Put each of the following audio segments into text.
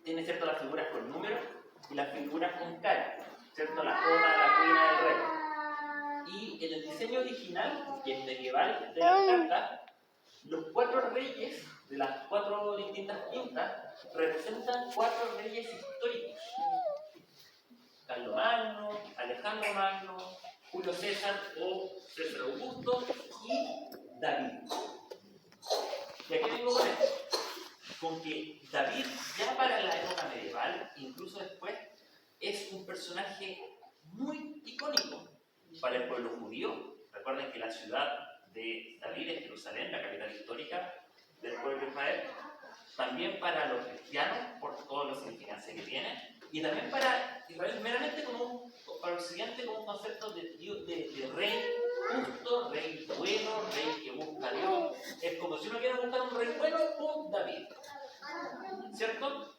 tiene, ¿cierto?, las figuras con números y las figuras con cara, ¿cierto? La jota, la cuina, el rey. Y en el diseño original, que es medieval de las cartas, los 4 reyes de las 4 distintas quintas representan 4 reyes históricos. Carlomagno, Alejandro Magno, Julio César o César Augusto y David. ¿Y a qué vengo con esto? Con que David, ya para la época medieval, incluso después, es un personaje muy icónico para el pueblo judío. Recuerden que la ciudad de David es Jerusalén, la capital histórica del pueblo de Israel. También para los cristianos, por toda la significancia que tiene. Y también para Israel, meramente para el occidente, como un concepto de rey justo, rey bueno, rey que busca a Dios. Es como si uno quiere buscar un rey bueno, ¡pum! David. ¿Cierto?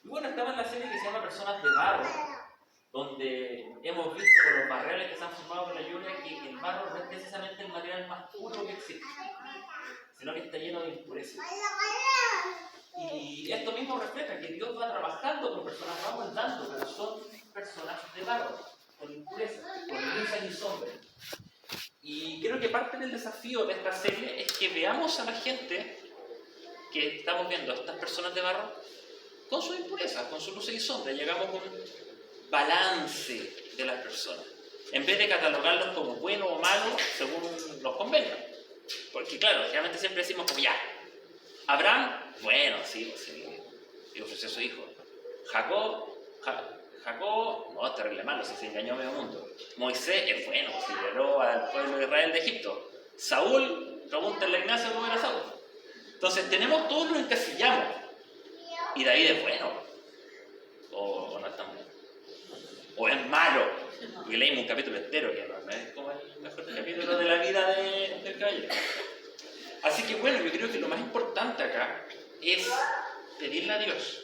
Y bueno, estaba en la serie que se llama Personas de Barro, donde hemos visto con los barriales que se han formado con la lluvia que el barro no es precisamente el material más puro que existe, sino que está lleno de impurezas. Y esto mismo refleja que Dios va trabajando con personas, va moldando, pero son personas de barro, con impurezas, con luces y sombras. Y creo que parte del desafío de esta serie es que veamos a la gente que estamos viendo, a estas personas de barro, con sus impurezas, con sus luces y sombras. Llegamos a un balance de las personas, en vez de catalogarlos como bueno o malo según nos convenga. Porque claro, realmente siempre decimos como ya, Abraham, bueno, sí, y ofreció a su hijo. Jacob, no, es terrible malo, si se engañó a medio mundo. Moisés es bueno, se liberó al pueblo de Israel de Egipto. Saúl, pregúntale a Ignacio cómo era Saúl. Entonces tenemos, todos los encasillamos. Y David es bueno, o no es tan bueno, o es malo, porque leímos un capítulo entero que no es como el mejor capítulo de la vida del caballero. Así que bueno, yo creo que lo más importante acá es pedirle a Dios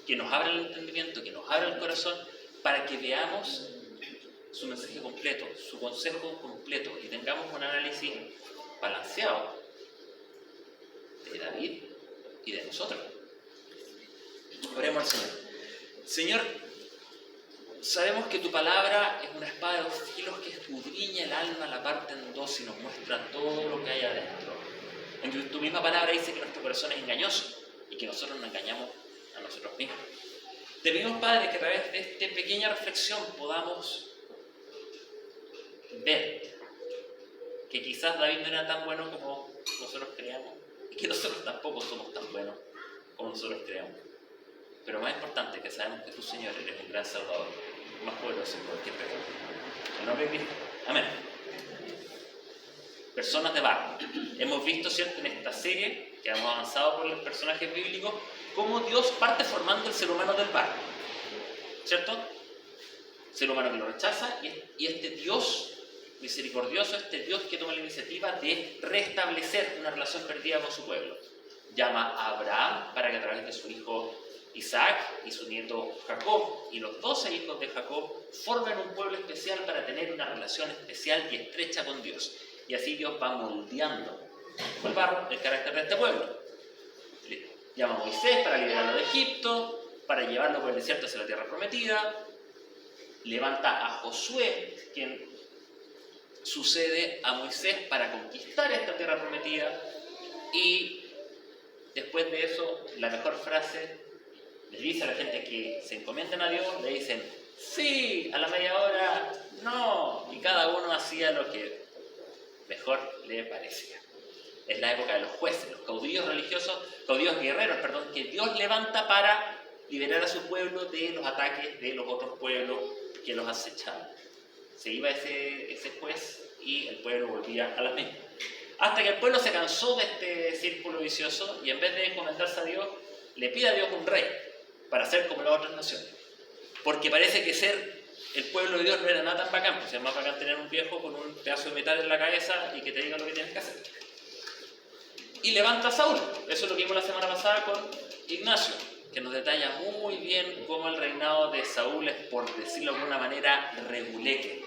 que nos abra el entendimiento, que nos abra el corazón, para que veamos su mensaje completo, su consejo completo, y tengamos un análisis balanceado de David y de nosotros. Oremos al Señor. Señor, sabemos que tu palabra es una espada de 2 filos que escudriña el alma, la parte en dos y nos muestra todo lo que hay adentro. En tu misma palabra dice que nuestro corazón es engañoso y que nosotros nos engañamos a nosotros mismos. Te pedimos, Padre, que a través de esta pequeña reflexión podamos ver que quizás David no era tan bueno como nosotros creemos y que nosotros tampoco somos tan buenos como nosotros creemos. Pero más importante, que sabemos que tú, Señor, eres un gran Salvador, más poderoso que cualquier pecado. En nombre de Cristo. Amén. Personas de barro. Hemos visto, ¿cierto?, en esta serie que hemos avanzado por los personajes bíblicos, cómo Dios parte formando el ser humano del barro. ¿Cierto? Ser humano que lo rechaza, y este Dios misericordioso, este Dios que toma la iniciativa de restablecer una relación perdida con su pueblo. Llama a Abraham para que a través de su hijo Isaac y su nieto Jacob y los 12 hijos de Jacob formen un pueblo especial para tener una relación especial y estrecha con Dios. Y así Dios va moldeando con el barro el carácter de este pueblo. Llama a Moisés para liberarlo de Egipto, para llevarlo por el desierto hacia la tierra prometida. Levanta a Josué, quien sucede a Moisés para conquistar esta tierra prometida. Y después de eso, la mejor frase, le dice a la gente que se encomienden a Dios, le dicen sí, a la media hora, no, y cada uno hacía lo que mejor le parecía. Es la época de los jueces, los caudillos religiosos, caudillos guerreros, que Dios levanta para liberar a su pueblo de los ataques de los otros pueblos que los acechaban. Se iba ese juez y el pueblo volvía a las mismas. Hasta que el pueblo se cansó de este círculo vicioso y en vez de encomendarse a Dios, le pide a Dios un rey para ser como las otras naciones. Porque parece que ser el pueblo de Dios no era nada tan bacán, pues es más bacán tener un viejo con un pedazo de metal en la cabeza y que te diga lo que tienes que hacer. Y levanta a Saúl. Eso es lo que vimos la semana pasada con Ignacio, que nos detalla muy bien cómo el reinado de Saúl es, por decirlo de alguna manera, reguleque.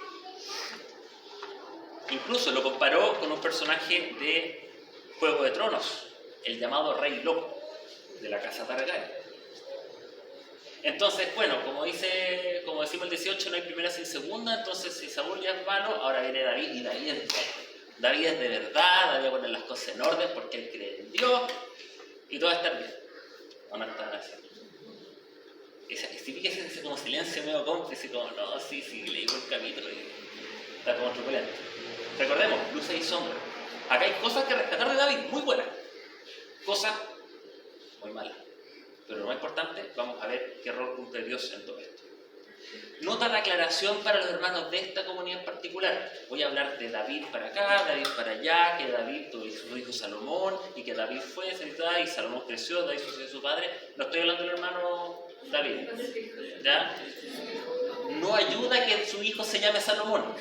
Incluso lo comparó con un personaje de Juego de Tronos, el llamado Rey Loco, de la casa Targaryen. Entonces, bueno, como decimos el 18, no hay primera sin segunda, entonces si Saúl ya es malo, ahora viene David, y David es bueno. David es de verdad, David va a poner las cosas en orden porque él cree en Dios y todo va a estar bien. ¿O no están así? Ese como silencio medio cómplice, como no, sí, leí el capítulo y está como truculento. Recordemos, luces y sombras. Acá hay cosas que rescatar de David, muy buenas. Cosas muy malas. Pero lo más importante, vamos a ver qué rol cumple Dios en todo esto. Nota la aclaración para los hermanos de esta comunidad en particular. Voy a hablar de David para acá, David para allá, que David tuvo su hijo Salomón, y que David fue, y Salomón creció, David sucedió a su padre. No estoy hablando del hermano David. ¿Ya? No ayuda que su hijo se llame Salomón.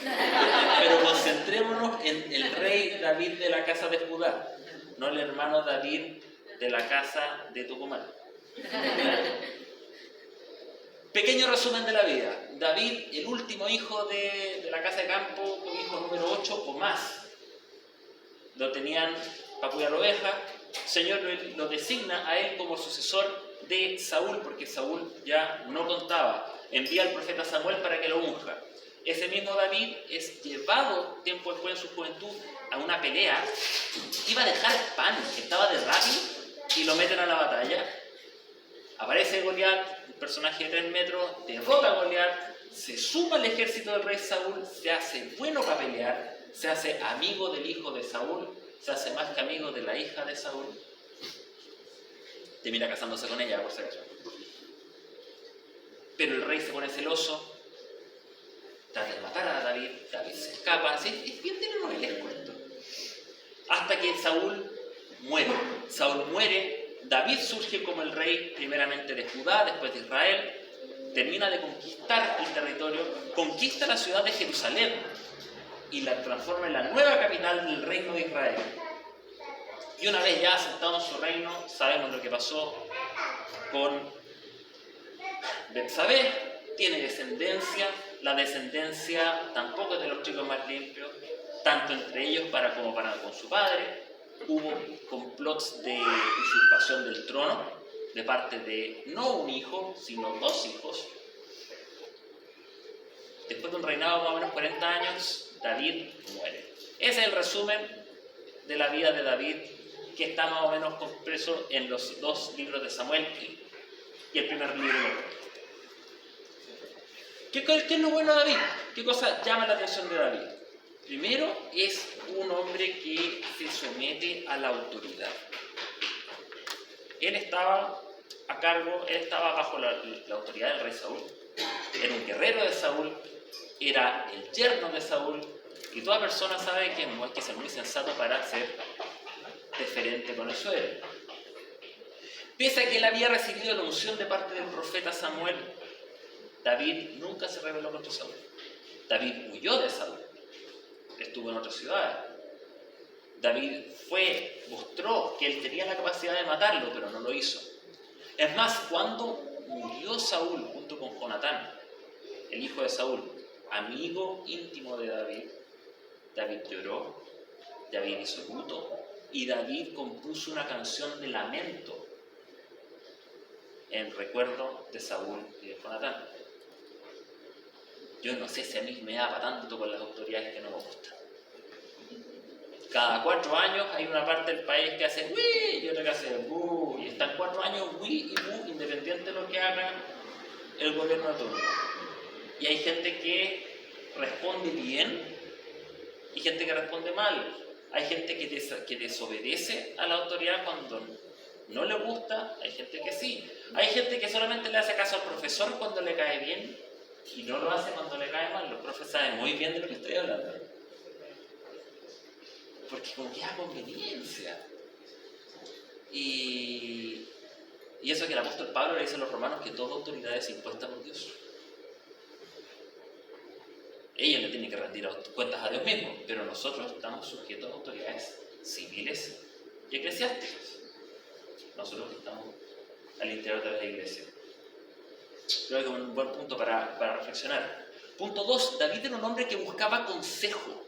Pero concentrémonos en el rey David de la casa de Judá, no el hermano David de la casa de Tucumán. Pequeño resumen de la vida. David, el último hijo de la casa de campo, hijo número 8 o más. Lo tenían para cuidar ovejas. El Señor lo designa a él como sucesor de Saúl, porque Saúl ya no contaba. Envía al profeta Samuel para que lo unja. Ese mismo David es llevado tiempo después en su juventud a una pelea. Iba a dejar pan, que estaba de rabia, y lo meten a la batalla. Aparece Goliat, un personaje de 3 metros, derrota a Goliat, se suma al ejército del rey Saúl, se hace bueno para pelear, se hace amigo del hijo de Saúl, se hace más que amigo de la hija de Saúl. Termina casándose con ella, por si acaso. Pero el rey se pone celoso, trata de matar a David, David se escapa, es bien telenovelesco esto. Hasta que Saúl muere, David surge como el rey primeramente de Judá, después de Israel, termina de conquistar el territorio, conquista la ciudad de Jerusalén y la transforma en la nueva capital del reino de Israel. Y una vez ya asentado en su reino, sabemos lo que pasó con Betsabé, tiene descendencia, la descendencia tampoco es de los chicos más limpios, tanto entre ellos como para con su padre. Hubo complots de usurpación del trono de parte de no un hijo, sino 2 hijos. Después de un reinado de más o menos 40 años, David muere. Ese es el resumen de la vida de David, que está más o menos compreso en los 2 libros de Samuel y el primer libro de los. ¿Qué es lo bueno de David? ¿Qué cosa llama la atención de David? Primero, es un hombre que se somete a la autoridad. Él estaba a cargo, él estaba bajo la autoridad del rey Saúl. Era un guerrero de Saúl, era el yerno de Saúl, y toda persona sabe que no hay que ser muy sensato para ser deferente con el suegro. Pese a que él había recibido la unción de parte del profeta Samuel, David nunca se rebeló contra Saúl. David huyó de Saúl. Estuvo en otras ciudades. David mostró que él tenía la capacidad de matarlo, pero no lo hizo. Es más, cuando murió Saúl junto con Jonatán, el hijo de Saúl, amigo íntimo de David, David lloró, David hizo luto, y David compuso una canción de lamento en recuerdo de Saúl y de Jonatán. Yo no sé si a mí me da tanto con las autoridades que no me gustan. Cada 4 años hay una parte del país que hace ¡uy! Y otra que hace ¡bu! Y están 4 años ¡uy! Y ¡bu! Independiente de lo que haga el gobierno de turno. Y hay gente que responde bien y gente que responde mal. Hay gente que desobedece a la autoridad cuando no le gusta, hay gente que sí. Hay gente que solamente le hace caso al profesor cuando le cae bien y no lo hace cuando le cae mal. Los profes saben muy bien de lo que estoy hablando. Porque como que a conveniencia. Y eso que el apóstol Pablo le dice a los romanos, que toda autoridad es impuesta por Dios. Ellos le tienen que rendir cuentas a Dios mismo, pero nosotros estamos sujetos a autoridades civiles y eclesiásticas. Nosotros que estamos al interior de la iglesia. Creo que es un buen punto para reflexionar. Punto 2. David era un hombre que buscaba consejo.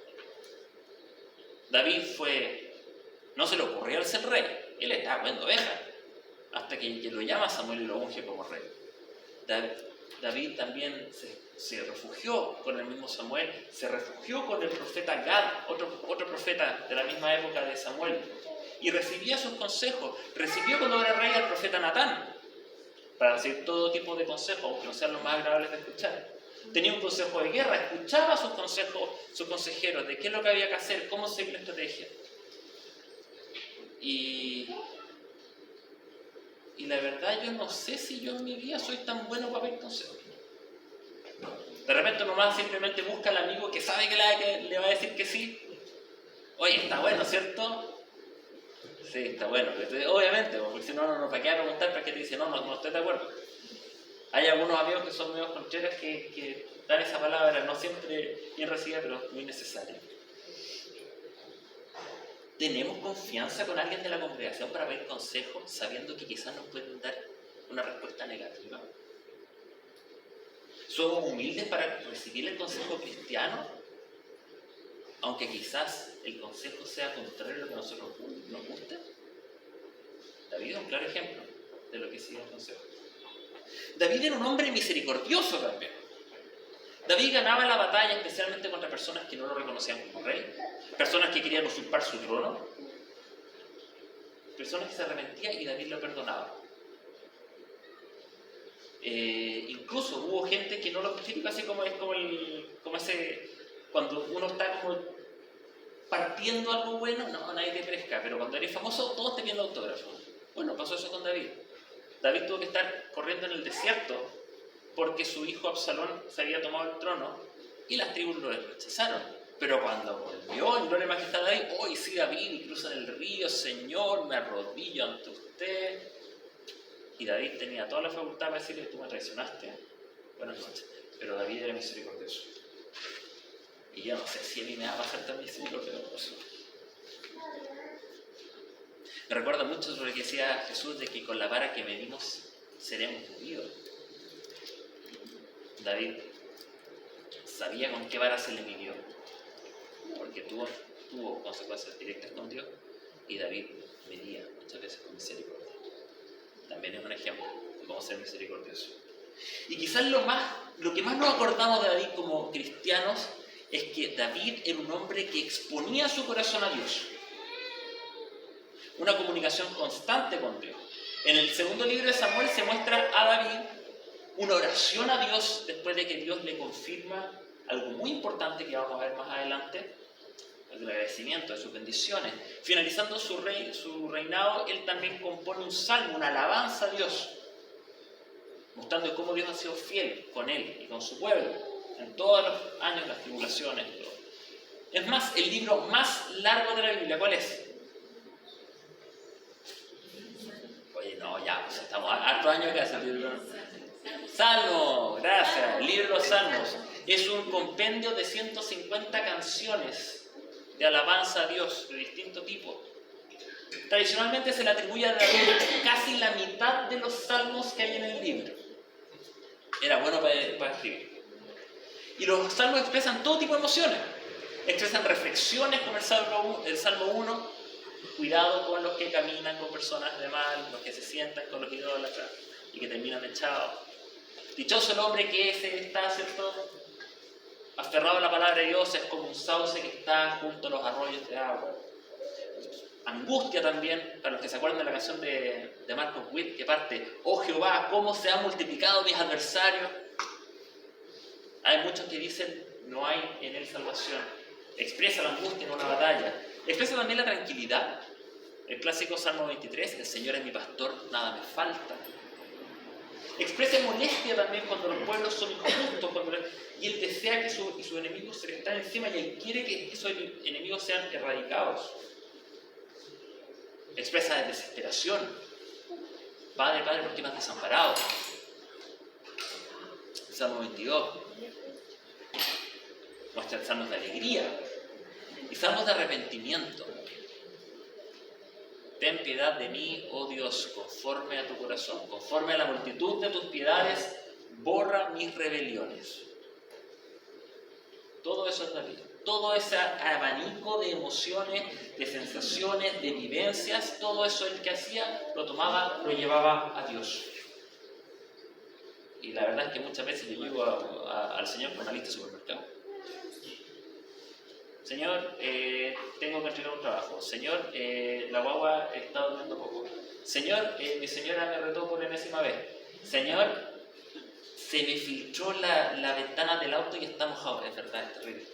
David no se le ocurrió ser rey. Él estaba cuidando ovejas hasta que lo llama Samuel y lo unge como rey. David también se refugió con el mismo Samuel, se refugió con el profeta Gad, otro profeta de la misma época de Samuel, y recibía sus consejos. Recibió cuando era rey al profeta Natán, para recibir todo tipo de consejos, aunque no sean los más agradables de escuchar. Tenía un consejo de guerra, escuchaba sus consejos, sus consejeros, de qué es lo que había que hacer, cómo seguir la estrategia. Y la verdad, yo no sé si yo en mi vida soy tan bueno para pedir consejos. De repente nomás simplemente busca al amigo que sabe que le va a decir que sí. Oye, está bueno, ¿cierto? Sí, está bueno. Obviamente, porque si no, ¿para qué preguntar? ¿Para qué te dice no estoy de acuerdo? Hay algunos amigos que son medio contreras que dan esa palabra, no siempre bien recibida, pero muy necesaria. ¿Tenemos confianza con alguien de la congregación para pedir consejos, sabiendo que quizás nos pueden dar una respuesta negativa? ¿Somos humildes para recibir el consejo cristiano, aunque quizás el consejo sea contrario a lo que a nosotros nos guste? David es un claro ejemplo de lo que sigue el consejo. David era un hombre misericordioso también. David ganaba la batalla especialmente contra personas que no lo reconocían como rey, personas que querían usurpar su trono, personas que se arrepentían y David lo perdonaba. Incluso hubo gente que no lo típico, así como ese cuando uno está como partiendo algo bueno, no, nadie te pesca, pero cuando eres famoso todos te piden autógrafo. Bueno, pasó eso con David. David tuvo que estar corriendo en el desierto porque su hijo Absalón se había tomado el trono y las tribus lo rechazaron. Pero cuando volvió en gloria y majestad de David, hoy sí David, y cruza el río, Señor, me arrodillo ante usted. Y David tenía toda la facultad para decirle, tú me traicionaste, buenas noches. Pero David era misericordioso. Y yo no sé si a mí me va a pasar tan misericordioso. Me recuerda mucho sobre lo que decía Jesús, de que con la vara que medimos seremos movidos. David sabía con qué vara se le midió, porque tuvo consecuencias directas con Dios, y David medía muchas veces con misericordia. También es un ejemplo de cómo ser misericordioso. Y quizás lo que más nos acordamos de David como cristianos es que David era un hombre que exponía su corazón a Dios. Una comunicación constante con Dios. En el segundo libro de Samuel se muestra a David una oración a Dios después de que Dios le confirma algo muy importante que vamos a ver más adelante, el agradecimiento de sus bendiciones. Finalizando su reinado, él también compone un salmo, una alabanza a Dios, mostrando cómo Dios ha sido fiel con él y con su pueblo en todos los años, las tribulaciones y todo. Es más, el libro más largo de la Biblia, ¿cuál es? Oye, no, ya, pues estamos hartos años que hace el libro. Salmo, gracias, el libro de los Salmos. Es un compendio de 150 canciones de alabanza a Dios de distinto tipo. Tradicionalmente se le atribuye a David casi la mitad de los salmos que hay en el libro. Era bueno para escribir. Y los salmos expresan todo tipo de emociones. Expresan reflexiones como el Salmo 1, cuidado con los que caminan con personas de mal, los que se sientan con los idólatras y que terminan echados. Dichoso el hombre que está, ¿cierto?, aferrado a la palabra de Dios, es como un sauce que está junto a los arroyos de agua. Angustia también, para los que se acuerdan de la canción de Marcos Witt, que parte, oh Jehová, cómo se han multiplicado mis adversarios. Hay muchos que dicen, no hay en él salvación. Expresa la angustia en una batalla. Expresa también la tranquilidad. El clásico Salmo 23, el Señor es mi pastor, nada me falta. Expresa molestia también cuando los pueblos son injustos, y él desea que sus enemigos se le están encima y él quiere que esos enemigos sean erradicados. Expresa desesperación. Padre, Padre, ¿por qué me has desamparado? Salmo 22. Muestra salmos de alegría y salmos de arrepentimiento. Ten piedad de mí, oh Dios, conforme a tu corazón, conforme a la multitud de tus piedades, borra mis rebeliones. Todo eso es David. Todo ese abanico de emociones, de sensaciones, de vivencias, todo eso el que hacía, lo tomaba, lo llevaba a Dios. Y la verdad es que muchas veces yo llego al Señor con una lista de supermercado. Señor, tengo que entregar un trabajo. Señor, la guagua está durmiendo poco. Señor, mi señora me retó por enésima vez. Señor, se me filtró la ventana del auto y está mojado. Es verdad, es terrible.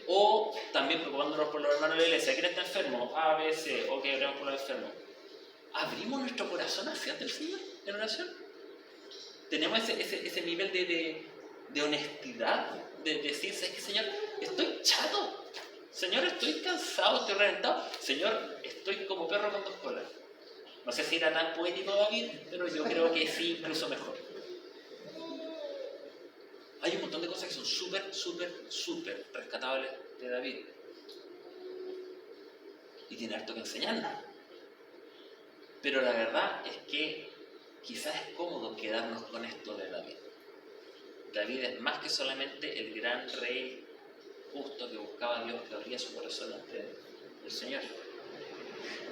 O también preocupándonos por los hermanos de la iglesia. ¿Quién está enfermo? A, B, C. Ok, oremos por los enfermos. ¿Abrimos nuestro corazón hacia el Señor en oración? ¿Tenemos ese nivel de honestidad? De decir, ¿sabes qué, Señor? Estoy chato. Señor, estoy cansado, estoy reventado. Señor, estoy como perro con dos colas. No sé si era tan poético David, pero yo creo que sí, incluso mejor. Hay un montón de cosas que son súper rescatables de David. Y tiene harto que enseñarnos. Pero la verdad es que quizás es cómodo quedarnos con esto de David. David es más que solamente el gran rey justo que buscaba a Dios, que abría su corazón ante el Señor.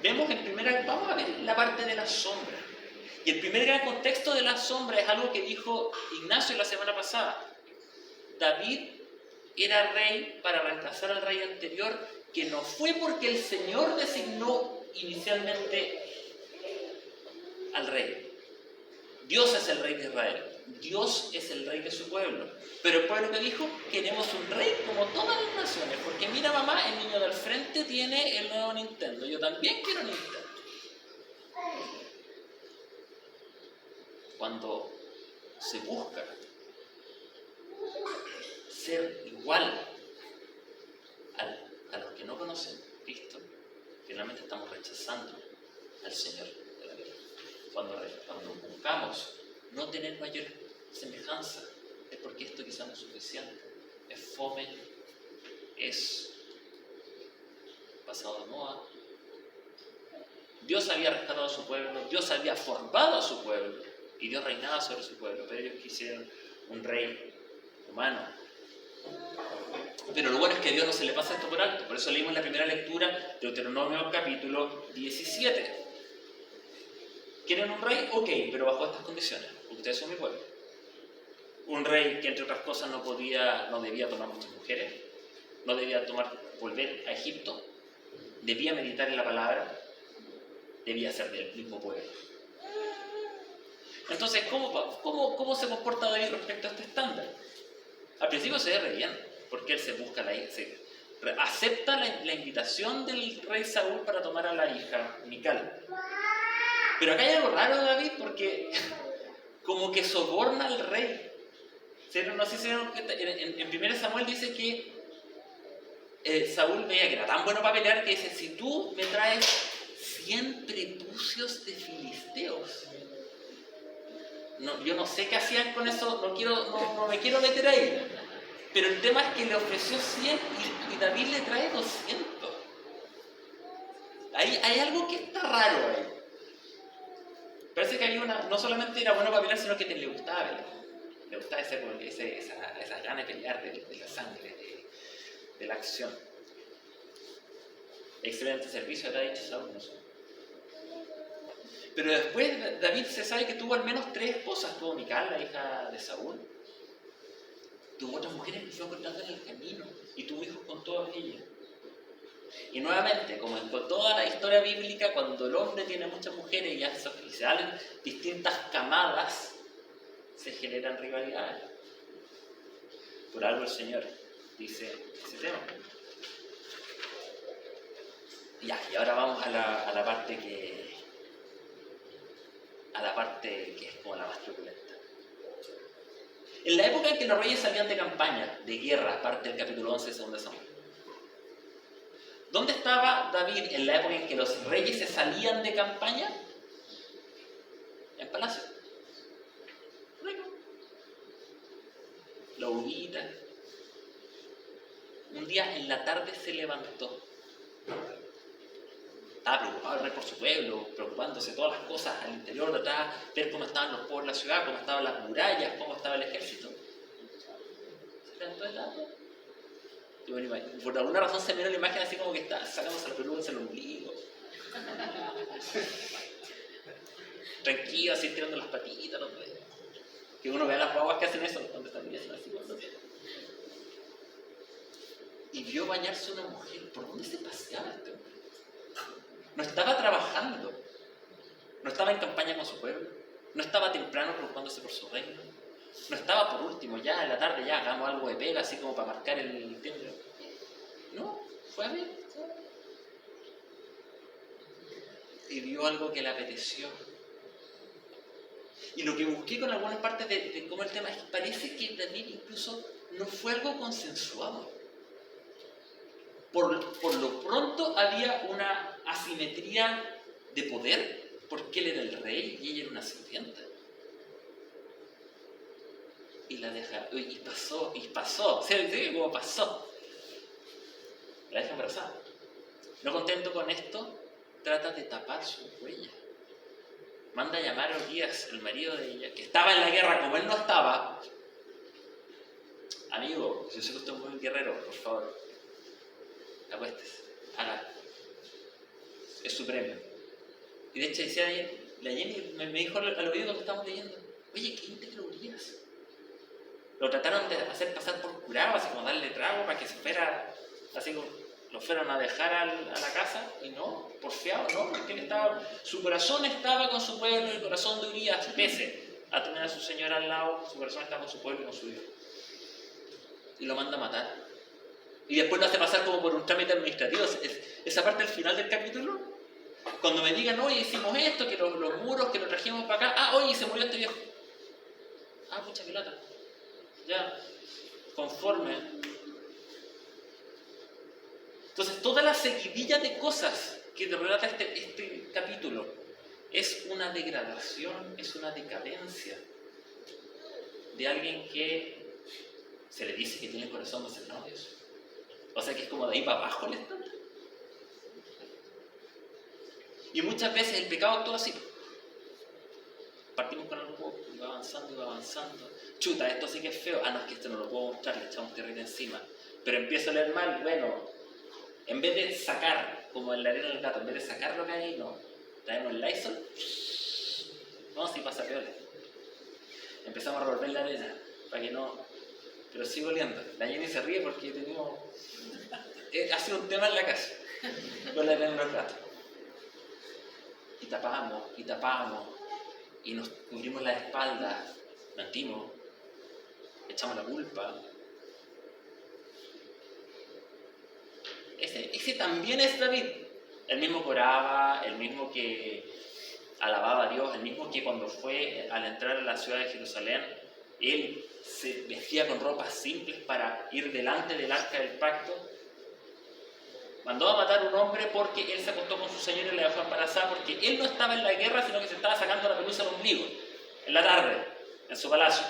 Vamos a ver la parte de la sombra. Y el primer gran contexto de la sombra es algo que dijo Ignacio la semana pasada. David era rey para reemplazar al rey anterior, que no fue porque el Señor designó inicialmente al rey. Dios es el rey de Israel. Dios es el rey de su pueblo. Pero el pueblo que dijo, queremos un rey como todas las naciones. Porque mira mamá, el niño del frente tiene el nuevo Nintendo. Yo también quiero Nintendo. Cuando se busca ser igual a los que no conocen a Cristo, finalmente estamos rechazando al Señor de la vida. Cuando buscamos no tener mayor semejanza, es porque esto quizás no es suficiente, es fome, es pasado de moda. Dios había rescatado a su pueblo, Dios había formado a su pueblo y Dios reinaba sobre su pueblo, pero ellos quisieron un rey humano. Pero lo bueno es que a Dios no se le pasa esto por alto. Por eso leímos en la primera lectura de Deuteronomio capítulo 17. ¿Quieren un rey? Ok, pero bajo estas condiciones. Ustedes son mi pueblo. Un rey que entre otras cosas no debía tomar muchas mujeres, no debía volver a Egipto, debía meditar en la palabra, debía ser del mismo pueblo. Entonces, ¿cómo se comporta David respecto a este estándar? Al principio se ve re bien, porque él acepta la invitación del rey Saúl para tomar a la hija Mical. Pero acá hay algo raro de David, porque como que soborna al rey. No sé si en 1 Samuel dice que Saúl veía que era tan bueno para pelear que dice, si tú me traes 100 prepucios de filisteos. No, yo no sé qué hacían con eso, no me quiero meter ahí. Pero el tema es que le ofreció 100 y David le trae 200. Hay algo que está raro ahí. Parece que había no solamente era bueno para pelear, sino que le gustaba pelear. Le gustaba esa gana de pelear, de la sangre, de la acción. Excelente servicio, te ha dicho Saúl. No sé. Pero después David se sabe que tuvo al menos 3 esposas. Tuvo Mical, la hija de Saúl. Tuvo otras mujeres que fue encontrando en el camino. Y tuvo hijos con todas ellas. Y nuevamente, como en toda la historia bíblica, cuando el hombre tiene muchas mujeres y se salen distintas camadas, se generan rivalidades. Por algo el Señor dice ese tema. Ya, y ahora vamos a la parte que es como la más truculenta. En la época en que los reyes salían de campaña, de guerra, parte del capítulo 11 de 2 Samuel. ¿Dónde estaba David en la época en que los reyes se salían de campaña? En palacio. Rico. La uvita. Un día en la tarde se levantó. Estaba preocupado el rey por su pueblo, preocupándose de todas las cosas al interior de atrás, ver cómo estaban los pueblos de la ciudad, cómo estaban las murallas, cómo estaba el ejército. Se levantó el tarde. Y bueno, por alguna razón se miró la imagen así como que está sacándose la peluca en el ombligo. tranquilo, así tirando las patitas, ¿no? Que uno vea las guaguas que hacen eso cuando están bien así. Y vio bañarse una mujer. ¿Por dónde se paseaba este hombre? No estaba trabajando, no estaba en campaña con su pueblo, no estaba temprano preocupándose por su reino, no estaba por último ya en la tarde, ya hagamos algo de pega así como para marcar el tiempo. No, fue a ver y vio algo que le apeteció. Y lo que busqué con algunas partes de cómo el tema es que parece que David incluso no fue algo consensuado. Por lo pronto había una asimetría de poder, porque él era el rey y ella era una sirvienta. Y la deja, y pasó, ¿sí? Como pasó. La deja embarazada. No contento con esto, trata de tapar su huella. Manda a llamar a Urias, el marido de ella, que estaba en la guerra como él no estaba. Amigo, yo sé que usted es un buen guerrero, por favor, acuéstese, haga. Es su premio. Y de hecho decía la Jenny, me dijo al oído que estamos leyendo, oye, qué íntegro Urias. Lo trataron de hacer pasar por curado, así como darle trago para que se fuera, así como lo fueron a dejar a la casa, y no, porfiado, no, porque él estaba, su corazón estaba con su pueblo, el corazón de Urias, pese a tener a su señora al lado, su corazón estaba con su pueblo y con su hijo. Y lo manda a matar. Y después lo hace pasar como por un trámite administrativo. Esa parte del final del capítulo, cuando me digan, oye, hicimos esto, que los muros, que lo trajimos para acá, oye, se murió este viejo. Pucha pelota. Ya, conforme. Entonces, toda la seguidilla de cosas que te relata este capítulo es una degradación, es una decadencia de alguien que se le dice que tiene el corazón de ser novios. O sea que es como de ahí para abajo el estándar. Y muchas veces el pecado actúa así. Partimos con algo poco y va avanzando y va avanzando. Chuta, esto sí que es feo. No, es que esto no lo puedo mostrar, le echamos tierrita encima. Pero empiezo a leer mal, bueno, en vez de sacar, como en la arena del gato, en vez de sacar lo que hay, no. Traemos el Lysol. No, si pasa peor. Empezamos a revolver la arena para que no. Pero sigo oliendo. La Jenny se ríe porque tenemos. Ha sido un tema en la casa con la arena del gato. Y tapamos, y nos cubrimos la espalda, mentimos, echamos la culpa. Ese también es David, el mismo que oraba, el mismo que alababa a Dios, el mismo que cuando fue al entrar a la ciudad de Jerusalén, él se vestía con ropas simples para ir delante del arca del pacto. Mandó a matar a un hombre porque él se acostó con su señora y la dejó embarazada, porque él no estaba en la guerra, sino que se estaba sacando la pelusa al ombligo, en la tarde, en su palacio.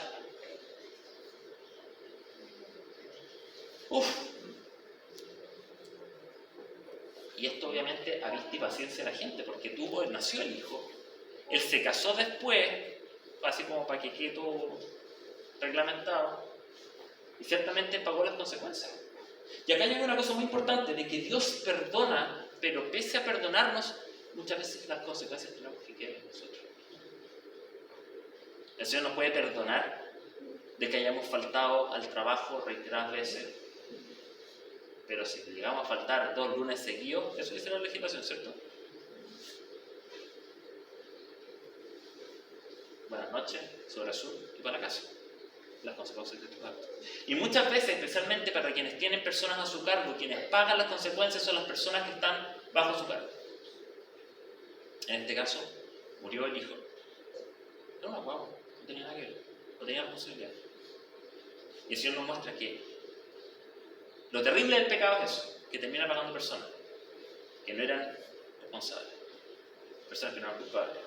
Y esto obviamente a vista y paciencia de la gente, porque nació el hijo, él se casó después, así como para que quede todo reglamentado, y ciertamente pagó las consecuencias. Y acá hay una cosa muy importante, de que Dios perdona, pero pese a perdonarnos, muchas veces las consecuencias tenemos que quedar en nosotros. El Señor nos puede perdonar de que hayamos faltado al trabajo reiteradas veces, pero si llegamos a faltar 2 lunes seguidos, eso dice la legislación, ¿cierto? Buenas noches, sobre azul y para la casa. Las consecuencias de tus actos. Y muchas veces, especialmente para quienes tienen personas a su cargo, quienes pagan las consecuencias son las personas que están bajo su cargo. En este caso, murió el hijo. No, no tenía nada que ver, no tenía responsabilidad. Y el Señor nos muestra que lo terrible del pecado es eso, que termina pagando personas que no eran responsables, personas que no eran culpables.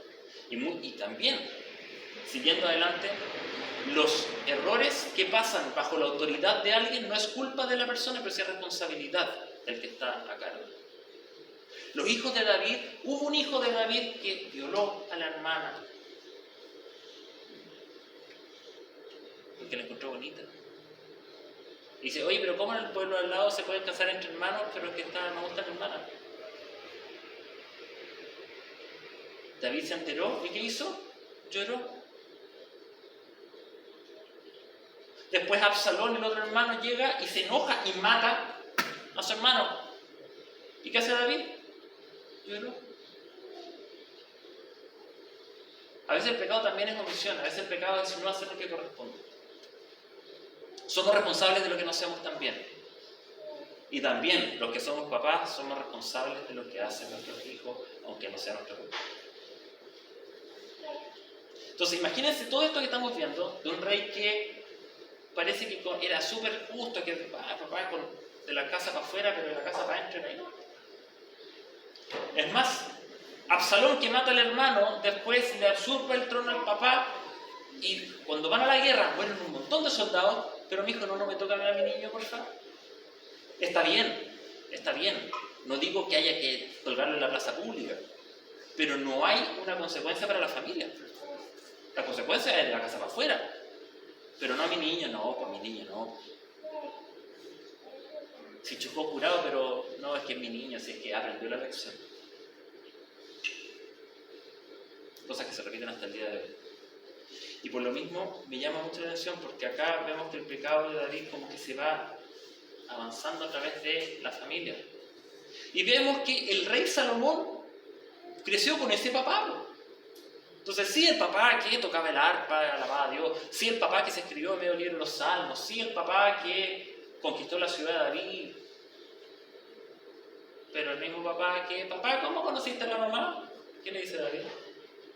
Y también, siguiendo adelante, los errores que pasan bajo la autoridad de alguien no es culpa de la persona, pero sí es responsabilidad del que está a cargo. Los hijos de David, hubo un hijo de David que violó a la hermana porque la encontró bonita. Y dice, oye, pero ¿cómo en el pueblo al lado se pueden casar entre hermanos, pero es que no gustan hermanas? David se enteró y ¿qué hizo? Lloró. Después Absalón, el otro hermano, llega y se enoja y mata a su hermano. ¿Y qué hace David? Lloró. A veces el pecado también es omisión, a veces el pecado es no hacer lo que corresponde. Somos responsables de lo que no hacemos también. Y también los que somos papás somos responsables de lo que hacen nuestros hijos, aunque no sea nuestro culpa. Entonces imagínense todo esto que estamos viendo de un rey que parece que era súper justo, que papá de la casa para afuera, pero de la casa para adentro no. Es más, Absalón, que mata al hermano, después le usurpa el trono al papá, y cuando van a la guerra mueren un montón de soldados, pero mi hijo no me toca ver a mi niño, por favor. Está bien. No digo que haya que colgarlo en la plaza pública, pero no hay una consecuencia para la familia. La consecuencia es de la casa para afuera, pero no a mi niño, no, pues mi niño no. Si chocó curado, pero no, es que es mi niño, si es que aprendió la lección. Cosas que se repiten hasta el día de hoy. Y por lo mismo me llama mucho la atención porque acá vemos que el pecado de David como que se va avanzando a través de la familia. Y vemos que el rey Salomón creció con ese papá. Entonces, sí, el papá que tocaba el arpa, alababa a Dios, sí, el papá que se escribió en medio libro de los salmos, sí, el papá que conquistó la ciudad de David. Pero el mismo papá que, papá, ¿cómo conociste a la mamá? ¿Qué le dice David?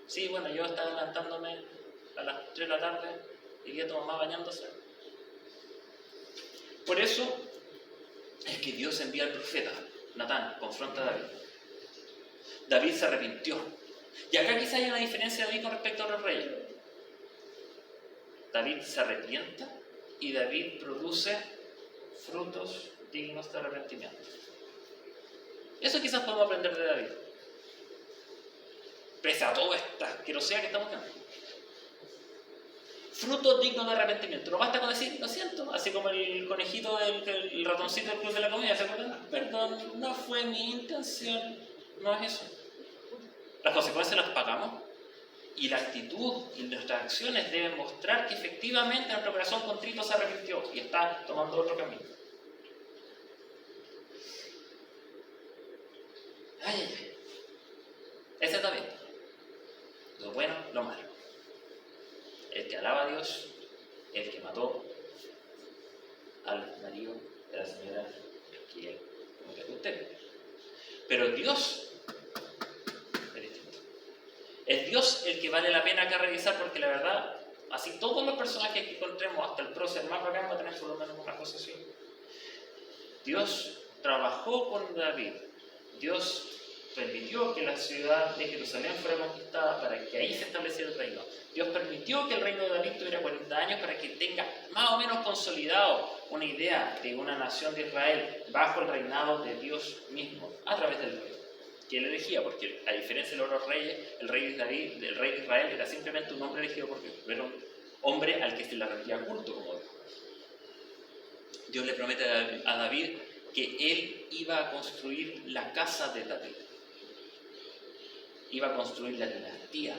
Sí, bueno, yo estaba levantándome a las 3 de la tarde y vi a tu mamá bañándose. Por eso es que Dios envía al profeta, Natán, confronta a David. David se arrepintió. Y acá quizá hay una diferencia de David con respecto a los reyes. David se arrepienta y David produce frutos dignos de arrepentimiento. Eso quizás podemos aprender de David. Pese a toda esta asquerosidad que estamos viendo. Frutos dignos de arrepentimiento. No basta con decir, lo siento, así como el conejito, el ratoncito del Club de la Comedia, ¿se acuerdan? Perdón, no fue mi intención. No es eso. Las consecuencias las pagamos y la actitud y nuestras acciones deben mostrar que efectivamente nuestro corazón contrito se arrepintió y está tomando otro camino. Ese está bien. Lo bueno, lo malo. El que alaba a Dios, el que mató al marido de la señora que él cometió adulterio. Pero Dios es distinto. Es Dios el que vale la pena acá revisar, porque la verdad, así todos los personajes que encontremos, hasta el prócer más bacán, va a tener por lo menos una cosa así. Dios trabajó con David. Dios permitió que la ciudad de Jerusalén fuera conquistada para que ahí se estableciera el reino. Dios permitió que el reino de David tuviera 40 años para que tenga más o menos consolidado una idea de una nación de Israel bajo el reinado de Dios mismo, a través del rey, que él elegía, porque a diferencia de los otros reyes, el rey de David, el rey de Israel era simplemente un hombre elegido por Dios, era un hombre al que se le rendía culto como Dios. Dios le promete a David que él iba a construir la casa de David. Iba a construir la dinastía,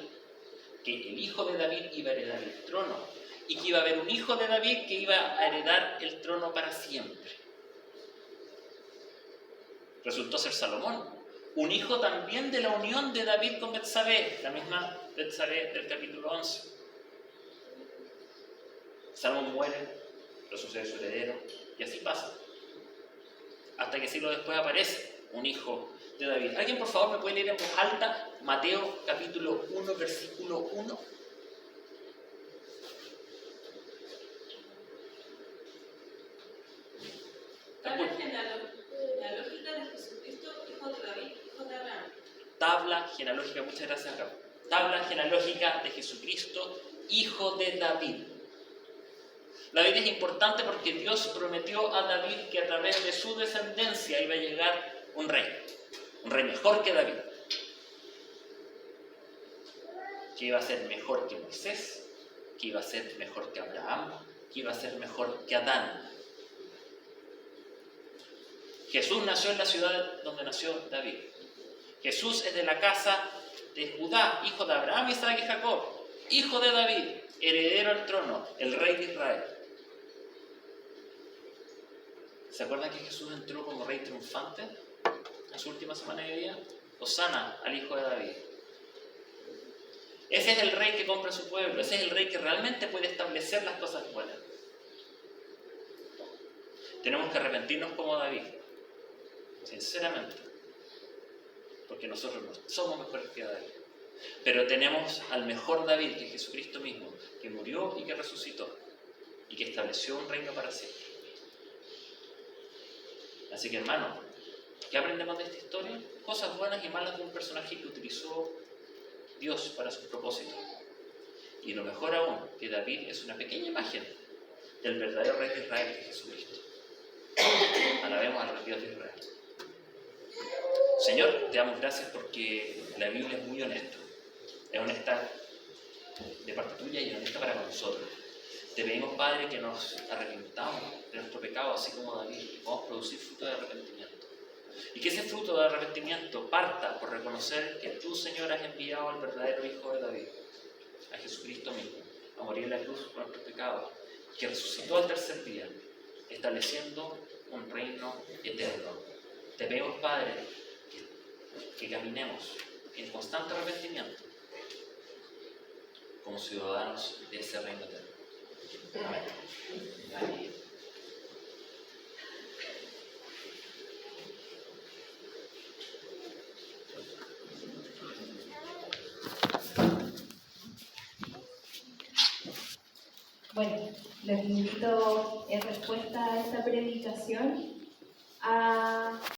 que el hijo de David iba a heredar el trono y que iba a haber un hijo de David que iba a heredar el trono para siempre. Resultó ser Salomón, un hijo también de la unión de David con Betsabé, la misma Betsabé del capítulo 11. Salomón muere, lo sucede su heredero y así pasa. Hasta que siglos después aparece un hijo de David. ¿Alguien por favor me puede leer en voz alta Mateo capítulo 1 versículo 1? Tabla genealógica de Jesucristo, hijo de David, hijo de Abraham. Tabla genealógica, muchas gracias acá. Tabla genealógica de Jesucristo, hijo de David. David es importante porque Dios prometió a David que a través de su descendencia iba a llegar un rey mejor que David, que iba a ser mejor que Moisés, que iba a ser mejor que Abraham, que iba a ser mejor que Adán. Jesús nació en la ciudad donde nació David. Jesús es de la casa de Judá, hijo de Abraham, Isaac y Jacob, hijo de David, heredero al trono, el rey de Israel. ¿Se acuerdan que Jesús entró como rey triunfante en su última semana de vida? Hosana al hijo de David. Ese es el rey que compra a su pueblo, ese es el rey que realmente puede establecer las cosas buenas. Tenemos que arrepentirnos como David, sinceramente, porque nosotros no somos mejores que David. Pero tenemos al mejor David, que es Jesucristo mismo, que murió y que resucitó, y que estableció un reino para siempre. Así que, hermano, ¿qué aprendemos de esta historia? Cosas buenas y malas de un personaje que utilizó Dios para sus propósitos. Y lo mejor aún, que David es una pequeña imagen del verdadero rey de Israel, que es Jesucristo. Alabemos al Dios de Israel. Señor, te damos gracias porque la Biblia es muy honesta. Es honesta de parte tuya y honesta para con nosotros. Te pedimos, Padre, que nos arrepintamos de nuestro pecado, así como David, y podamos producir fruto de arrepentimiento. Y que ese fruto de arrepentimiento parta por reconocer que tú, Señor, has enviado al verdadero Hijo de David, a Jesucristo mismo, a morir en la cruz por nuestros pecados, que resucitó al tercer día, estableciendo un reino eterno. Te pedimos, Padre, que caminemos en constante arrepentimiento como ciudadanos de ese reino eterno. Amén. Bueno, les invito en respuesta a esta predicación a